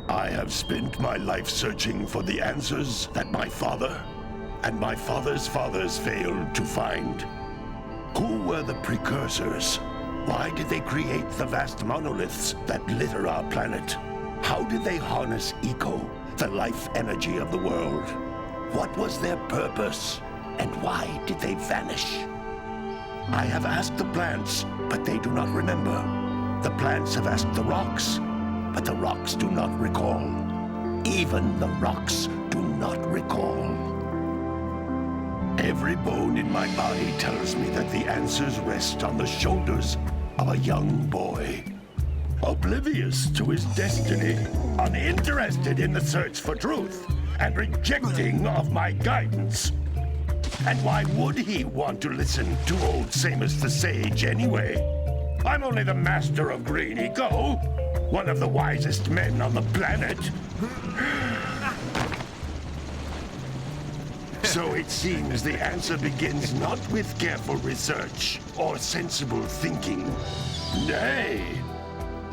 I have spent my life searching for the answers that my father and my father's fathers failed to find. Who were the precursors? Why did they create the vast monoliths that litter our planet? How did they harness eco, the life energy of the world? What was their purpose? And why did they vanish? I have asked the plants, but they do not remember. The plants have asked the rocks, but the rocks do not recall. Even the rocks do not recall. Every bone in my body tells me that the answers rest on the shoulders of a young boy. Oblivious to his destiny, uninterested in the search for truth, and rejecting of my guidance. And why would he want to listen to old Samus the Sage anyway? I'm only the master of green eco, one of the wisest men on the planet. So it seems the answer begins not with careful research or sensible thinking. Nay,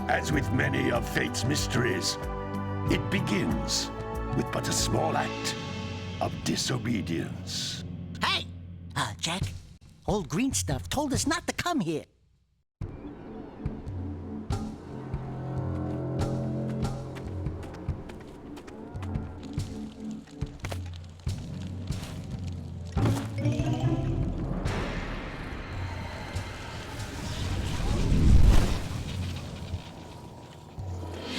as with many of fate's mysteries, it begins with but a small act of disobedience. Hey! Jack, old green stuff told us not to come here.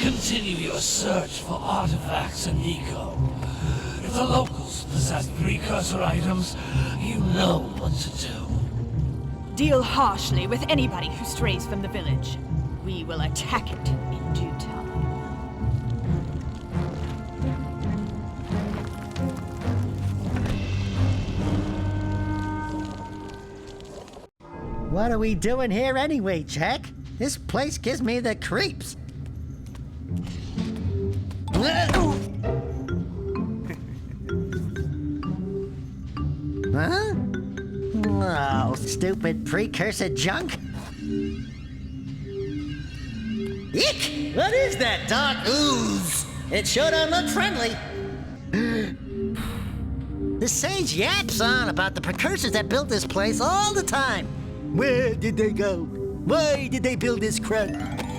Continue your search for artifacts and eco. If the locals possess precursor items, you know what to do. Deal harshly with anybody who strays from the village. We will attack it in due time. What are we doing here anyway, Jack? This place gives me the creeps. Huh? Oh, stupid precursor junk. Eek! What is that dark ooze? It sure don't look friendly. The sage yaps on about the precursors that built this place all the time. Where did they go? Why did they build this crud?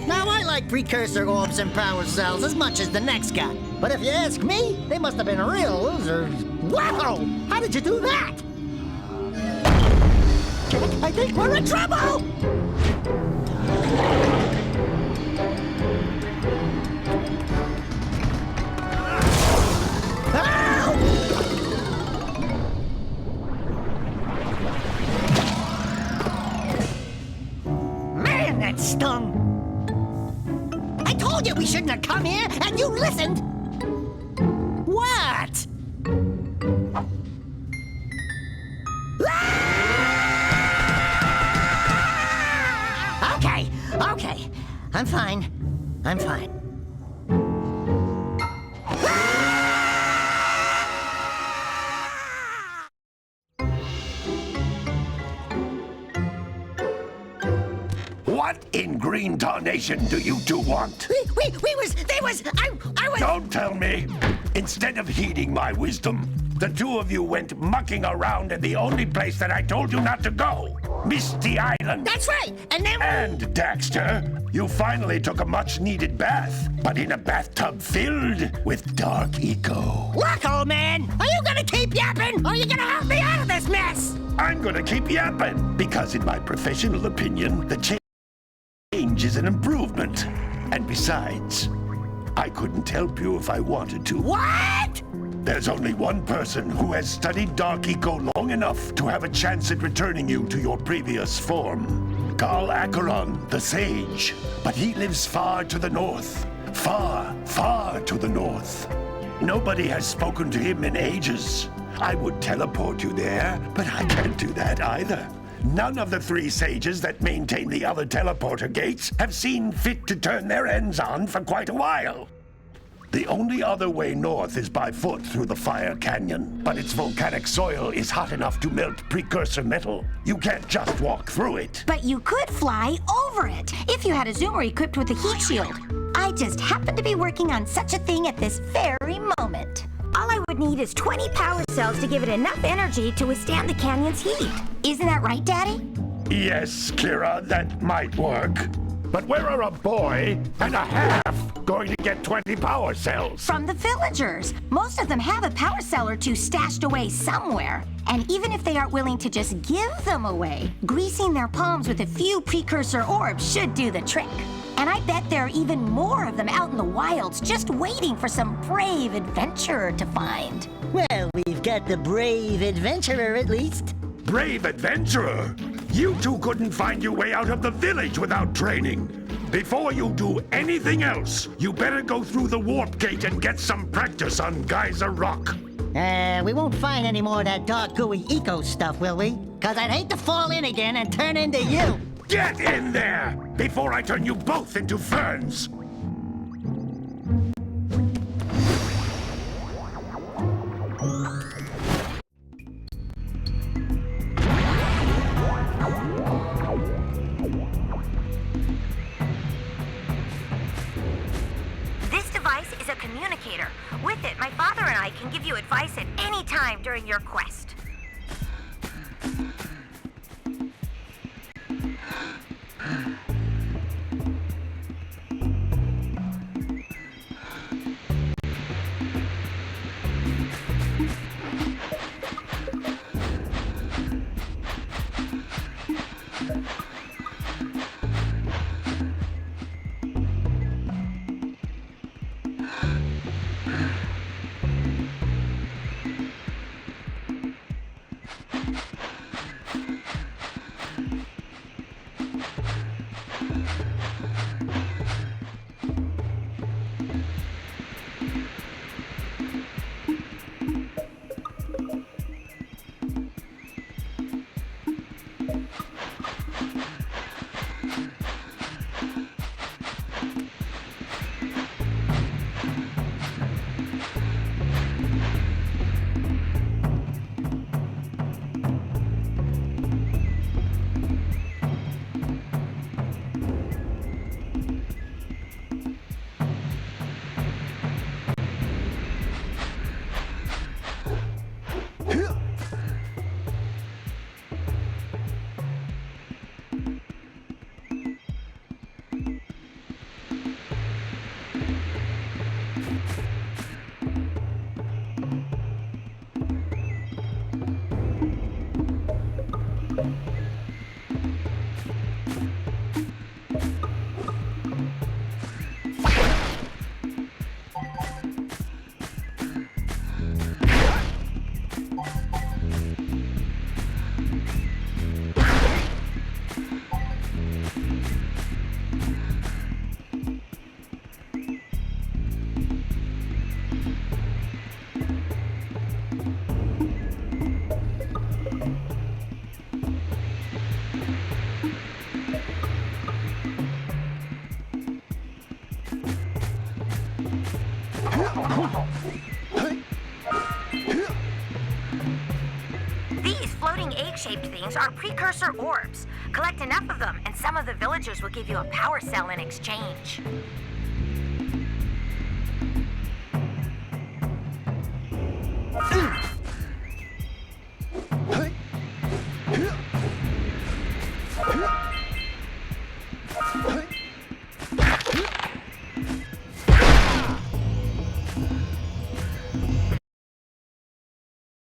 Now, I like precursor orbs and power cells as much as the next guy. But if you ask me, they must have been real losers. Wow! How did you do that? I think we're in trouble! Man, that stung! I told you we shouldn't have come here, and you listened! What? Okay. I'm fine. What in green tarnation do you two want? I was... Don't tell me! Instead of heeding my wisdom, the two of you went mucking around in the only place that I told you not to go. Misty Island. That's right, and then... And, Daxter, you finally took a much-needed bath, but in a bathtub filled with dark eco. Look, old man, are you gonna keep yapping, or are you gonna help me out of this mess? I'm gonna keep yapping, because in my professional opinion, the change is an improvement. And besides, I couldn't help you if I wanted to. What? There's only one person who has studied dark eco long enough to have a chance at returning you to your previous form. Carl Acheron, the Sage. But he lives far to the north. Far, far to the north. Nobody has spoken to him in ages. I would teleport you there, but I can't do that either. None of the three sages that maintain the other teleporter gates have seen fit to turn their ends on for quite a while. The only other way north is by foot through the Fire Canyon, but its volcanic soil is hot enough to melt precursor metal. You can't just walk through it. But you could fly over it if you had a zoomer equipped with a heat shield. I just happen to be working on such a thing at this very moment. All I would need is 20 power cells to give it enough energy to withstand the canyon's heat. Isn't that right, Daddy? Yes, Kira, that might work. But where are a boy and a half going to get 20 power cells? From the villagers. Most of them have a power cell or two stashed away somewhere. And even if they aren't willing to just give them away, greasing their palms with a few precursor orbs should do the trick. And I bet there are even more of them out in the wilds just waiting for some brave adventurer to find. Well, we've got the brave adventurer at least. Brave adventurer? You two couldn't find your way out of the village without training. Before you do anything else, you better go through the warp gate and get some practice on Geyser Rock. We won't find any more of that dark gooey eco stuff, will we? 'Cause I'd hate to fall in again and turn into you. Get in there before I turn you both into ferns. This device is a communicator. With it, my father and I can give you advice at any time during your quest. These floating egg-shaped things are precursor orbs. Collect enough of them, and some of the villagers will give you a power cell in exchange.